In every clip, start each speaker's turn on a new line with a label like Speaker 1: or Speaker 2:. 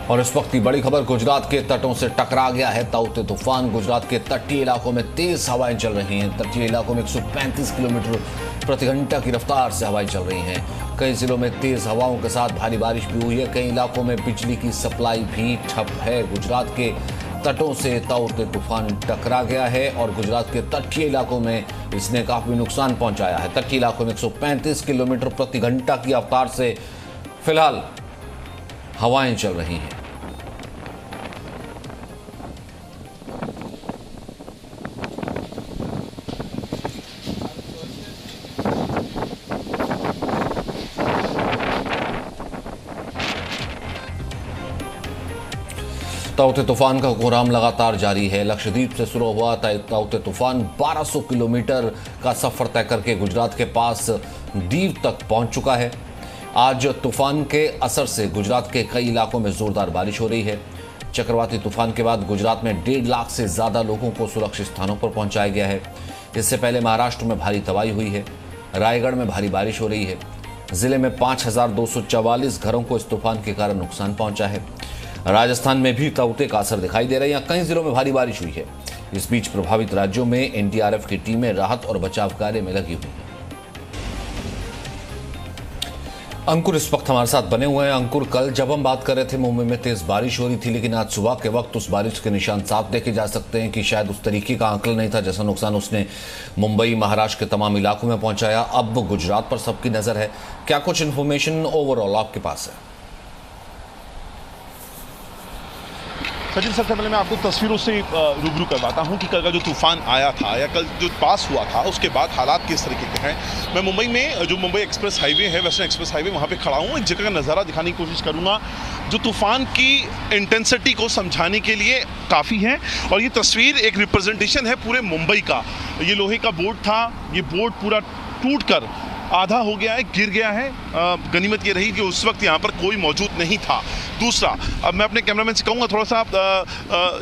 Speaker 1: और इस वक्त की बड़ी खबर गुजरात के तटों से टकरा गया है ताउते तूफान। गुजरात के तटीय इलाकों में तेज हवाएं चल रही हैं। तटीय इलाकों में 135 किलोमीटर प्रति घंटा की रफ्तार से हवाएं चल रही हैं। कई जिलों में तेज हवाओं के साथ भारी बारिश भी हुई है। कई इलाकों में बिजली की सप्लाई भी ठप है। गुजरात के तटों से ताउते तूफान टकरा गया है और गुजरात के तटीय इलाकों में इसने काफी नुकसान पहुंचाया है। तटीय इलाकों में 135 किलोमीटर प्रति घंटा की रफ्तार से फिलहाल हवाएं चल रही हैं। ताउते तूफान का कोहराम लगातार जारी है। लक्षद्वीप से शुरू हुआ ताउते तूफान 1200 किलोमीटर का सफर तय करके गुजरात के पास दीव तक पहुंच चुका है। आज तूफान के असर से गुजरात के कई इलाकों में जोरदार बारिश हो रही है। चक्रवाती तूफान के बाद गुजरात में 1.5 लाख से ज्यादा लोगों को सुरक्षित स्थानों पर पहुंचाया गया है। इससे पहले महाराष्ट्र में भारी तबाही हुई है। रायगढ़ में भारी बारिश हो रही है। जिले में 5244 घरों को इस तूफान के कारण नुकसान पहुंचा है। राजस्थान में भी ताउते का असर दिखाई दे रहा है। यहाँ कई जिलों में भारी बारिश हुई है। इस बीच प्रभावित राज्यों में एनडीआरएफ की टीमें राहत और बचाव कार्य में लगी हुई हैं। अंकुर इस वक्त हमारे साथ बने हुए हैं। अंकुर, कल जब हम बात कर रहे थे मुंबई में तेज बारिश हो रही थी, लेकिन आज सुबह के वक्त उस बारिश के निशान साफ देखे जा सकते हैं कि शायद उस तरीके का आंकलन नहीं था जैसा नुकसान उसने मुंबई महाराष्ट्र के तमाम इलाकों में पहुंचाया। अब गुजरात पर सबकी नजर है। क्या कुछ इन्फॉर्मेशन ओवरऑल आपके पास है?
Speaker 2: सचिन, सबसे पहले मैं आपको तस्वीरों से रूबरू करवाता हूं कि कल का जो तूफान आया था या कल जो पास हुआ था उसके बाद हालात किस तरीके के हैं। मैं मुंबई में जो मुंबई एक्सप्रेस हाईवे है, वेस्टर्न एक्सप्रेस हाईवे, वहां पे खड़ा हूं। एक जगह का नज़ारा दिखाने की कोशिश करूंगा जो तूफान की इंटेंसिटी को समझाने के लिए काफ़ी है। और ये तस्वीर एक रिप्रेजेंटेशन है पूरे मुंबई का। ये लोहे का बोर्ड था, ये बोर्ड पूरा टूट कर आधा हो गया है, गिर गया है। गनीमत ये रही कि उस वक्त यहाँ पर कोई मौजूद नहीं था। दूसरा, अब मैं अपने कैमरामैन से कहूँगा थोड़ा सा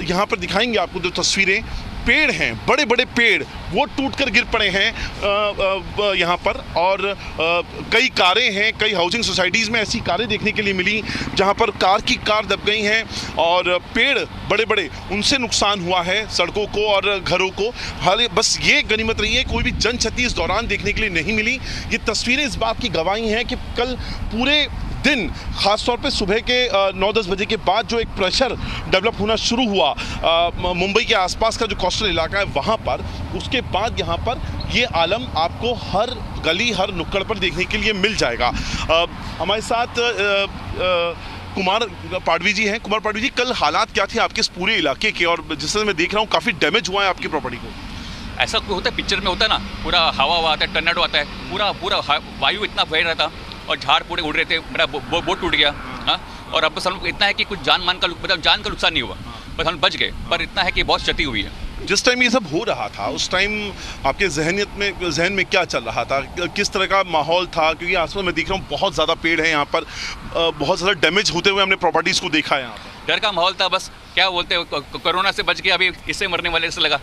Speaker 2: यहाँ पर दिखाएंगे आपको जो तस्वीरें। पेड़ हैं, बड़े बड़े पेड़, वो टूटकर गिर पड़े हैं यहाँ पर। और कई कारें हैं, कई हाउसिंग सोसाइटीज़ में ऐसी कारें देखने के लिए मिली जहाँ पर कार दब गई हैं और पेड़ बड़े बड़े उनसे नुकसान हुआ है, सड़कों को और घरों को। हाल बस ये गनीमत रही है कोई भी जन क्षति इस दौरान देखने के लिए नहीं मिली। ये तस्वीरें इस बात की गवाही हैं कि कल पूरे दिन, ख़ासतौर पे सुबह के 9-10 बजे के बाद जो एक प्रेशर डेवलप होना शुरू हुआ मुंबई के आसपास का जो कोस्टल इलाका है वहाँ पर, उसके बाद यहाँ पर ये आलम आपको हर गली, हर नुक्कड़ पर देखने के लिए मिल जाएगा। हमारे साथ कुमार पाडवी जी हैं। कुमार पाडवी जी, कल हालात क्या थे आपके इस पूरे इलाके के? और जिस तरह मैं देख रहा हूँ काफ़ी डैमेज हुआ है आपकी प्रॉपर्टी को।
Speaker 3: ऐसा होता है, पिक्चर में होता है ना, पूरा हवा आता है, टर्नेडो आता है, पूरा वायु इतना बह रहा था और झाड़ पूरे उड़ रहे थे। मेरा बोट टूट गया। हाँ, और अब बस हम इतना है कि कुछ जान का नुकसान नहीं हुआ, बस हम बच गए। पर इतना है कि बहुत क्षति हुई है।
Speaker 2: जिस टाइम ये सब हो रहा था उस टाइम आपके जहन में क्या चल रहा था, किस तरह का माहौल था? क्योंकि आसपास मैं देख रहा हूँ बहुत ज़्यादा पेड़ है यहाँ पर, बहुत ज़्यादा डैमेज होते हुए हमने प्रॉपर्टीज़ को देखा है यहाँ पर।
Speaker 3: डर का माहौल था, बस क्या बोलते हैं, कोरोना से बच गए, अभी इससे मरने वाले से लगा,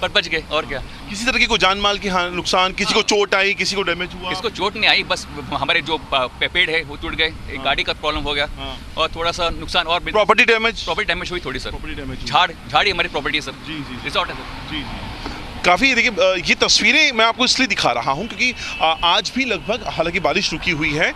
Speaker 3: पर बच गए। और क्या,
Speaker 2: किसी तरह की कोई जान माल की नुकसान, किसी को चोट आई, किसी को डैमेज हुआ?
Speaker 3: किसी को चोट नहीं आई, बस हमारे जो पेड़ है वो टूट गए, एक गाड़ी का प्रॉब्लम हो गया और थोड़ा सा नुकसान। और
Speaker 2: प्रॉपर्टी डैमेज
Speaker 3: हुई थोड़ी सर।
Speaker 2: प्रॉपर्टी डैमेज,
Speaker 3: झाड़ी हमारी प्रॉपर्टी है सर।
Speaker 2: जी,
Speaker 3: रिसोर्ट है सर।
Speaker 2: जी। काफ़ी देखिए, ये तस्वीरें मैं आपको इसलिए दिखा रहा हूँ क्योंकि आज भी लगभग, हालांकि बारिश रुकी हुई है,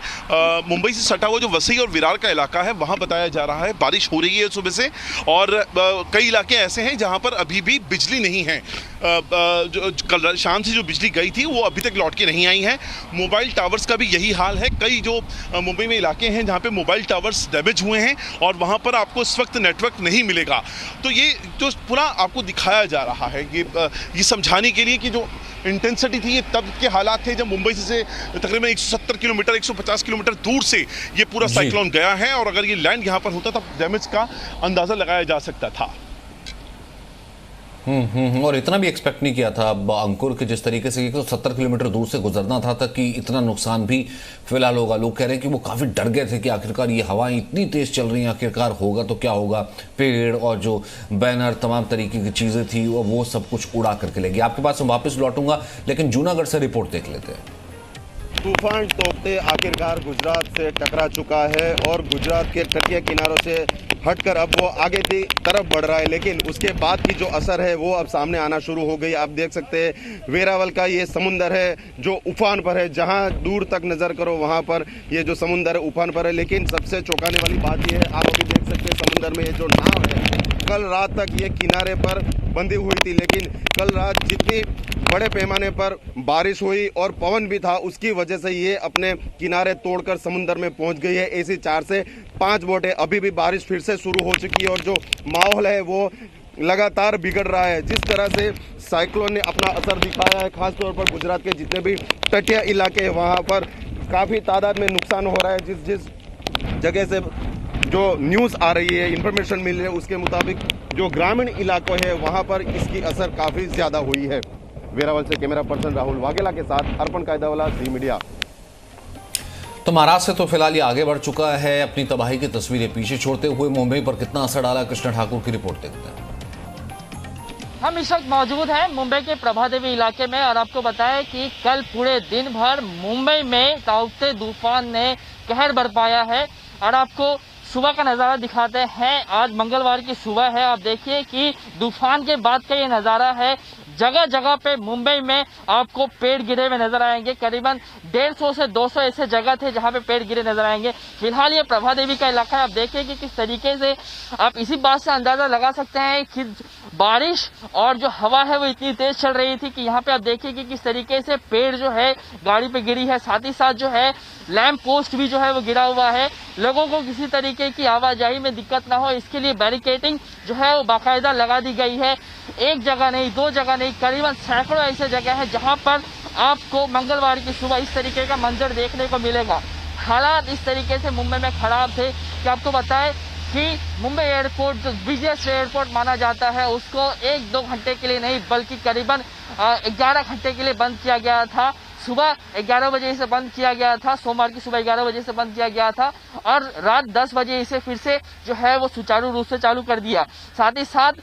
Speaker 2: मुंबई से सटा हुआ जो वसई और विरार का इलाका है वहाँ बताया जा रहा है बारिश हो रही है सुबह से। और कई इलाके ऐसे हैं जहाँ पर अभी भी बिजली नहीं है। जो कल शाम से जो बिजली गई थी वो अभी तक लौट के नहीं आई है। मोबाइल टावर्स का भी यही हाल है। कई जो मुंबई में इलाके हैं जहाँ पे मोबाइल टावर्स डैमेज हुए हैं और वहाँ पर आपको इस वक्त नेटवर्क नहीं मिलेगा। तो ये जो पूरा आपको दिखाया जा रहा है, ये समझाने के लिए कि जो इंटेंसिटी थी, ये तब के हालात थे जब मुंबई से तकरीबन 170 किलोमीटर 150 किलोमीटर दूर से ये पूरा साइक्लोन गया है। और अगर ये लैंड यहाँ पर होता तब डैमेज का अंदाज़ा लगाया जा सकता था।
Speaker 1: और इतना भी एक्सपेक्ट नहीं किया था अंकुर कि जिस तरीके से 170 किलोमीटर दूर से गुजरना था तक कि इतना नुकसान भी फिलहाल होगा। लोग कह रहे हैं कि वो काफी डर गए थे कि आखिरकार ये हवाएं इतनी तेज चल रही हैं, आखिरकार होगा तो क्या होगा। पेड़ और जो बैनर तमाम तरीके की चीजें थी वो सब कुछ उड़ा करके लेगी। आपके पास वापस लौटूंगा, लेकिन जूनागढ़ से रिपोर्ट देख लेते हैं।
Speaker 4: तूफान तोकते आखिरकार गुजरात से टकरा चुका है और गुजरात के तटीय किनारों से हटकर अब वो आगे की तरफ बढ़ रहा है, लेकिन उसके बाद की जो असर है वो अब सामने आना शुरू हो गई। आप देख सकते हैं वेरावल का ये समुंदर है जो उफान पर है, जहां दूर तक नज़र करो वहां पर ये जो समुंदर है उफान पर है। लेकिन सबसे चौंकाने वाली बात ये है, आप अभी देख सकते हैं समुंदर में ये जो नाव है कल रात तक ये किनारे पर बंधी हुई थी, लेकिन कल रात जितनी बड़े पैमाने पर बारिश हुई और पवन भी था उसकी वजह से ये अपने किनारे तोड़कर समुंदर में पहुंच गई है। ऐसी 4 से 5 बोटें, अभी भी बारिश फिर से शुरू हो चुकी है और जो माहौल है वो लगातार बिगड़ रहा है। जिस तरह से साइक्लोन ने अपना असर दिखाया है, खासतौर पर गुजरात के जितने भी तटीय इलाके हैं वहाँ पर काफ़ी तादाद में नुकसान हो रहा है। जिस जगह से जो न्यूज़ आ रही है, इंफॉर्मेशन मिल रही है, उसके मुताबिक जो ग्रामीण इलाकों है वहाँ पर इसकी असर काफ़ी ज़्यादा हुई है। वेरावल से कैमरा पर्सन राहुल वाघेला के साथ अर्पण कायदावाला, जी मीडिया।
Speaker 1: तो महाराष्ट्र से तो फिलहाल ये आगे बढ़ चुका है, अपनी तबाही की तस्वीरें पीछे छोड़ते हुए मुंबई पर कितना असर डाला, कृष्णा ठाकुर की रिपोर्ट देखते हैं।
Speaker 5: हम इस वक्त मौजूद हैं मुंबई के प्रभादेवी इलाके में और आपको बताएं कि कल पूरे दिन भर मुंबई में ताउते तूफान ने कहर बरपाया है और आपको सुबह का नज़ारा दिखाते हैं। आज मंगलवार की सुबह है, आप देखिए कि तूफान के बाद का ये नज़ारा है। जगह जगह पे मुंबई में आपको पेड़ गिरे हुए नजर आएंगे। करीबन 150 से 200 ऐसे जगह थे जहां पे पेड़ गिरे नजर आएंगे। फिलहाल ये प्रभादेवी का इलाका है, आप देखिए कि किस तरीके से आप इसी बात से अंदाजा लगा सकते हैं कि बारिश और जो हवा है वो इतनी तेज चल रही थी कि यहाँ पे आप देखिए कि किस तरीके से पेड़ जो है गाड़ी पे गिरी है, साथ ही साथ जो है लैंप पोस्ट भी जो है वो गिरा हुआ है। लोगों को किसी तरीके की आवाजाही में दिक्कत ना हो इसके लिए बैरिकेडिंग जो है वो बाकायदा लगा दी गई है। एक जगह नहीं, 2 जगह नहीं, करीबन सैकड़ों ऐसे जगह है जहां पर आपको मंगलवार की सुबह इस तरीके का मंजर देखने को मिलेगा। हालात इस तरीके से मुंबई में खराब थे कि आपको बताएं कि मुंबई एयरपोर्ट जो बिजिएस्ट एयरपोर्ट माना जाता है उसको 1-2 घंटे के लिए नहीं बल्कि करीबन 11 घंटे के लिए बंद किया गया था। सुबह 11 बजे इसे बंद किया गया था, सोमवार की सुबह 11 बजे से बंद किया गया था और रात 10 बजे इसे फिर से जो है वो सुचारू रूप से चालू कर दिया। साथ ही साथ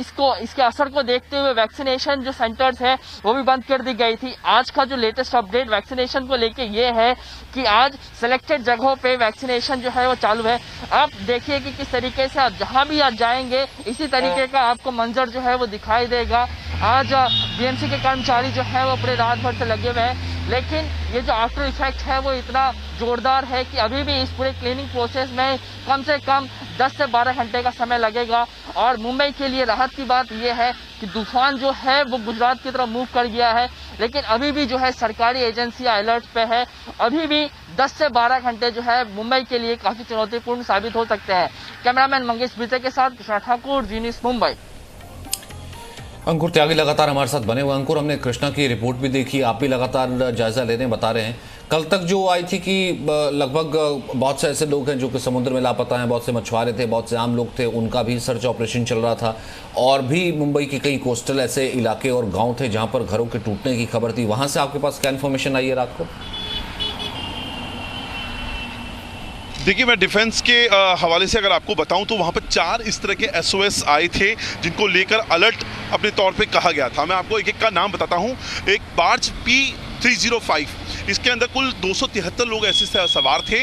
Speaker 5: इसके असर को देखते हुए वैक्सीनेशन जो सेंटर्स है वो भी बंद कर दी गई थी। आज का जो लेटेस्ट अपडेट वैक्सीनेशन को लेके ये है कि आज सिलेक्टेड जगहों पे वैक्सीनेशन जो है वो चालू है। आप देखिए कि किस तरीके से आप जहां भी आज जाएंगे इसी तरीके का आपको मंजर जो है वो दिखाई देगा। आज बीएमसी के कर्मचारी जो है वो पूरे रात भर से लगे हुए हैं, लेकिन ये जो आफ्टर इफेक्ट है वो इतना जोरदार है कि अभी भी इस पूरे क्लीनिंग प्रोसेस में कम से कम 10 से 12 घंटे का समय लगेगा। और मुंबई के लिए राहत की बात यह है कि तूफान जो है वो गुजरात की तरफ मूव कर गया है, लेकिन अभी भी जो है सरकारी एजेंसियां अलर्ट पे है। अभी भी 10 से 12 घंटे जो है मुंबई के लिए काफी चुनौतीपूर्ण साबित हो सकते हैं। कैमरामैन मंगेश बीते के साथ कृष्णा ठाकुर, जी न्यूज़ मुंबई।
Speaker 1: अंकुर त्यागी लगातार हमारे साथ बने हुए। अंकुर, हमने कृष्णा की रिपोर्ट भी देखी, आप भी लगातार जायजा लेने बता रहे हैं। कल तक जो आई थी कि लगभग बहुत से ऐसे लोग हैं जो कि समुद्र में लापता हैं, बहुत से मछुआरे थे, बहुत से आम लोग थे, उनका भी सर्च ऑपरेशन चल रहा था। और भी मुंबई के कई कोस्टल ऐसे इलाके और गांव थे जहां पर घरों के टूटने की खबर थी। वहां से आपके पास क्या इन्फॉर्मेशन आई है रात को?
Speaker 2: देखिए, मैं डिफेंस के हवाले से अगर आपको बताऊं तो वहां पर 4 इस तरह के SOS आए थे जिनको लेकर अलर्ट अपने तौर पे कहा गया था। मैं आपको एक एक का नाम बताता हूं। एक बार्ज P305, इसके अंदर कुल 273 लोग ऐसे सवार थे।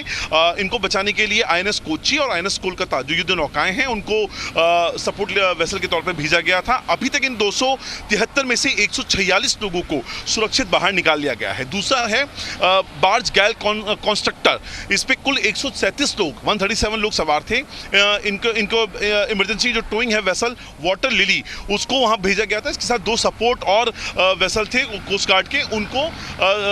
Speaker 2: इनको बचाने के लिए INS कोच्चि और INS कोलकाता जो युद्ध नौकाएं हैं उनको सपोर्ट वेसल के तौर पर भेजा गया था। अभी तक इन 273 में से 146 लोगों को सुरक्षित बाहर निकाल लिया गया है। दूसरा है बार्ज गैल कॉन्स्ट्रक्टर, इस पर कुल 137 लोग 137 लोग सवार थे। इनको इमरजेंसी जो टोइंग है वेसल वाटर लिली उसको वहाँ भेजा गया था। इसके साथ 2 सपोर्ट और वेसल थे कोस्ट गार्ड के, उनको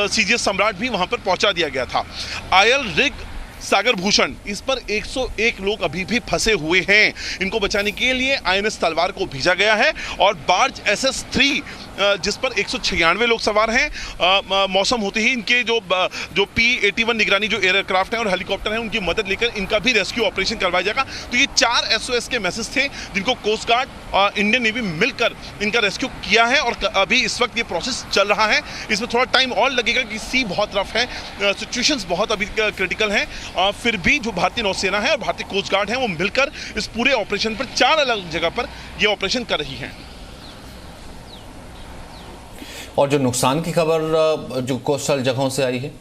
Speaker 2: CGS सम्राट भी वहां पर पहुंचा दिया गया था। आयल रिग सागर भूषण, इस पर 101 लोग अभी भी फंसे हुए हैं। इनको बचाने के लिए INS तलवार को भेजा गया है। और बार्ज SS3 जिस पर 196 लोग सवार हैं, मौसम होते ही इनके जो P81 निगरानी जो एयरक्राफ्ट हैं और हेलीकॉप्टर हैं उनकी मदद लेकर इनका भी रेस्क्यू ऑपरेशन करवाया जाएगा। तो ये 4 SOS के मैसेज थे जिनको कोस्ट गार्ड और इंडियन नेवी मिलकर इनका रेस्क्यू किया है और अभी इस वक्त ये प्रोसेस चल रहा है। इसमें थोड़ा टाइम और लगेगा कि सी बहुत रफ है, सिचुएशंस बहुत अभी क्रिटिकल हैं। फिर भी जो भारतीय नौसेना है और भारतीय कोस्ट गार्ड है वो मिलकर इस पूरे ऑपरेशन पर 4 अलग जगह पर ये ऑपरेशन कर रही हैं।
Speaker 1: और जो नुकसान की खबर जो कोस्टल जगहों से आई है,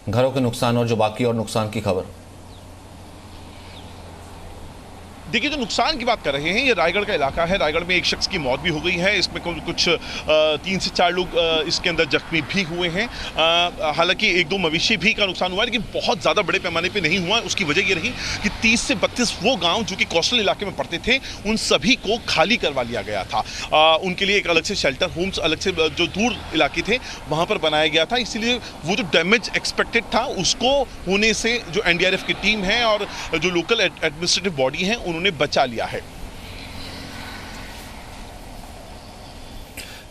Speaker 1: घरों के नुकसान और जो बाकी और नुकसान की खबर?
Speaker 2: देखिए, जो नुकसान की बात कर रहे हैं, ये रायगढ़ का इलाका है। रायगढ़ में एक शख्स की मौत भी हो गई है, इसमें कुछ 3 से 4 लोग इसके अंदर जख्मी भी हुए हैं। हालांकि 1-2 मवेशी भी का नुकसान हुआ है, लेकिन बहुत ज़्यादा बड़े पैमाने पे नहीं हुआ। उसकी वजह ये रही कि 30 से 32 वो गांव जो कि कोस्टल इलाके में पड़ते थे, उन सभी को खाली करवा लिया गया था। उनके लिए एक अलग से शेल्टर होम्स, अलग से जो दूर इलाके थे वहाँ पर बनाया गया था। इसलिए वो जो डैमेज एक्सपेक्टेड था उसको होने से जो NDRF की टीम है और जो लोकल एडमिनिस्ट्रेटिव बॉडी है उन्होंने बचा लिया है।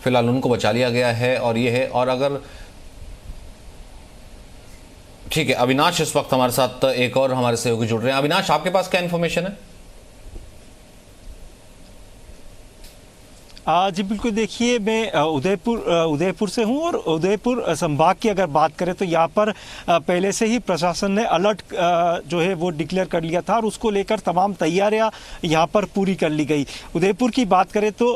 Speaker 1: फिलहाल उनको बचा लिया गया है और ये है। और अगर ठीक है, अविनाश इस वक्त हमारे साथ एक और हमारे सहयोगी जुड़ रहे हैं। अविनाश, आपके पास क्या इंफॉर्मेशन है?
Speaker 6: जी बिल्कुल, देखिए मैं उदयपुर से हूं और उदयपुर संभाग की अगर बात करें तो यहाँ पर पहले से ही प्रशासन ने अलर्ट जो है वो डिक्लेयर कर लिया था और उसको लेकर तमाम तैयारियां यहाँ पर पूरी कर ली गई। उदयपुर की बात करें तो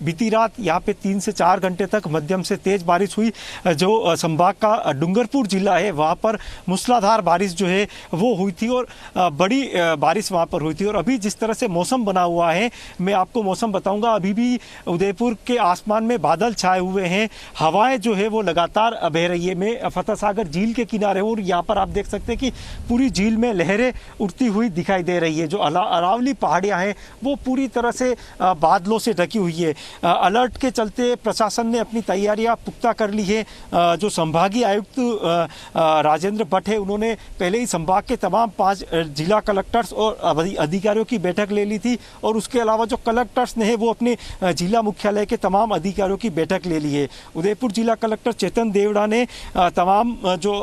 Speaker 6: बीती रात यहाँ पे 3 से 4 घंटे तक मध्यम से तेज बारिश हुई। जो संभाग का डूंगरपुर जिला है वहाँ पर मूसलाधार बारिश जो है वो हुई थी और बड़ी बारिश वहाँ पर हुई थी। और अभी जिस तरह से मौसम बना हुआ है, मैं आपको मौसम बताऊँगा। अभी भी उदयपुर के आसमान में बादल छाए हुए हैं, हवाएं जो है वो लगातार बह रही है। मैं फतेह सागर झील के किनारे हूँ और यहाँ पर आप देख सकते हैं कि पूरी झील में लहरें उठती हुई दिखाई दे रही है। जो अरावली पहाड़ियाँ हैं वो पूरी तरह से बादलों से ढकी हुई है। अलर्ट के चलते प्रशासन ने अपनी तैयारियां पुख्ता कर ली है। जो संभागीय आयुक्त राजेंद्र भट्ट है, उन्होंने पहले ही संभाग के तमाम 5 जिला कलेक्टर्स और अधिकारियों की बैठक ले ली थी और उसके अलावा जो कलेक्टर्स ने वो अपने जिला मुख्यालय के तमाम अधिकारियों की बैठक ले ली है। उदयपुर जिला कलेक्टर चेतन देवड़ा ने तमाम जो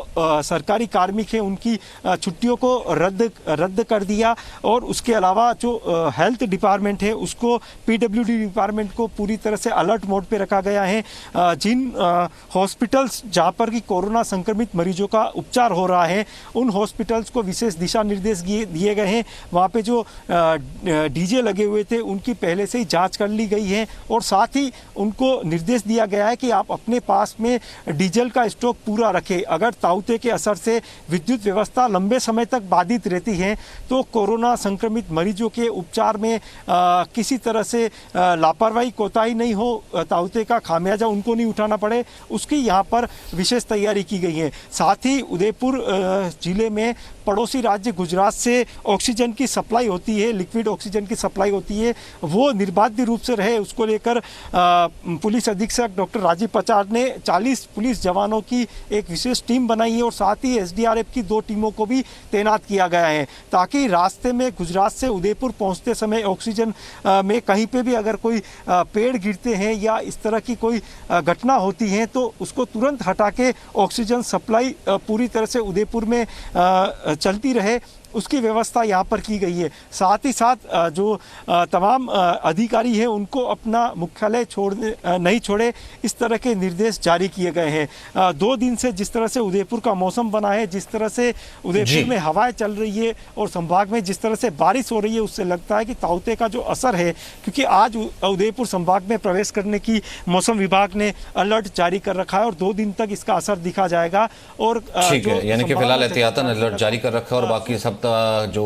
Speaker 6: सरकारी कार्मिक हैं उनकी छुट्टियों को रद्द कर दिया और उसके अलावा जो हेल्थ डिपार्टमेंट है उसको PWD डिपार्टमेंट को पूरी तरह से अलर्ट मोड पे रखा गया है। जिन हॉस्पिटल्स जहाँ पर कि कोरोना संक्रमित मरीजों का उपचार हो रहा है उन हॉस्पिटल्स को विशेष दिशा निर्देश दिए गए हैं। वहाँ पे जो DJ लगे हुए थे उनकी पहले से ही जाँच कर ली गई है और साथ ही उनको निर्देश दिया गया है कि आप अपने पास में डीजल का स्टॉक पूरा रखें। अगर ताउते के असर से विद्युत व्यवस्था लंबे समय तक बाधित रहती है तो कोरोना संक्रमित मरीजों के उपचार में किसी तरह से लापरवाही कोताही नहीं हो, ताउते का खामियाजा उनको नहीं उठाना पड़े, उसकी यहाँ पर विशेष तैयारी की गई है। साथ ही उदयपुर जिले में पड़ोसी राज्य गुजरात से ऑक्सीजन की सप्लाई होती है, लिक्विड ऑक्सीजन की सप्लाई होती है, वो निर्बाध रूप से रहे उसको लेकर पुलिस अधीक्षक डॉक्टर राजीव पचार ने 40 पुलिस जवानों की एक विशेष टीम बनाई है और साथ ही SDRF की 2 टीमों को भी तैनात किया गया है ताकि रास्ते में गुजरात से उदयपुर पहुंचते समय ऑक्सीजन में कहीं पे भी अगर कोई पेड़ गिरते हैं या इस तरह की कोई घटना होती है तो उसको तुरंत हटा के ऑक्सीजन सप्लाई पूरी तरह से उदयपुर में चलती रहे, उसकी व्यवस्था यहाँ पर की गई है। साथ ही साथ जो तमाम अधिकारी हैं उनको अपना मुख्यालय नहीं छोड़े, इस तरह के निर्देश जारी किए गए हैं। 2 दिन से जिस तरह से उदयपुर का मौसम बना है, जिस तरह से उदयपुर में हवाएं चल रही है और संभाग में जिस तरह से बारिश हो रही है, उससे लगता है कि ताउते का जो असर है, क्योंकि आज उदयपुर संभाग में प्रवेश करने की मौसम विभाग ने अलर्ट जारी कर रखा है और 2 दिन तक इसका असर दिखा जाएगा। और
Speaker 1: ठीक है, यानी कि फिलहाल एहतियातन अलर्ट जारी कर रखा है और बाकी सब जो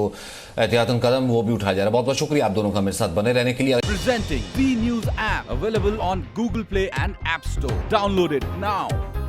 Speaker 1: एहतियातन कदम वो भी उठाया जा रहा है। बहुत बहुत शुक्रिया आप दोनों का मेरे साथ बने रहने के लिए।
Speaker 7: Presenting B News app available on Google Play and App Store. Download it now.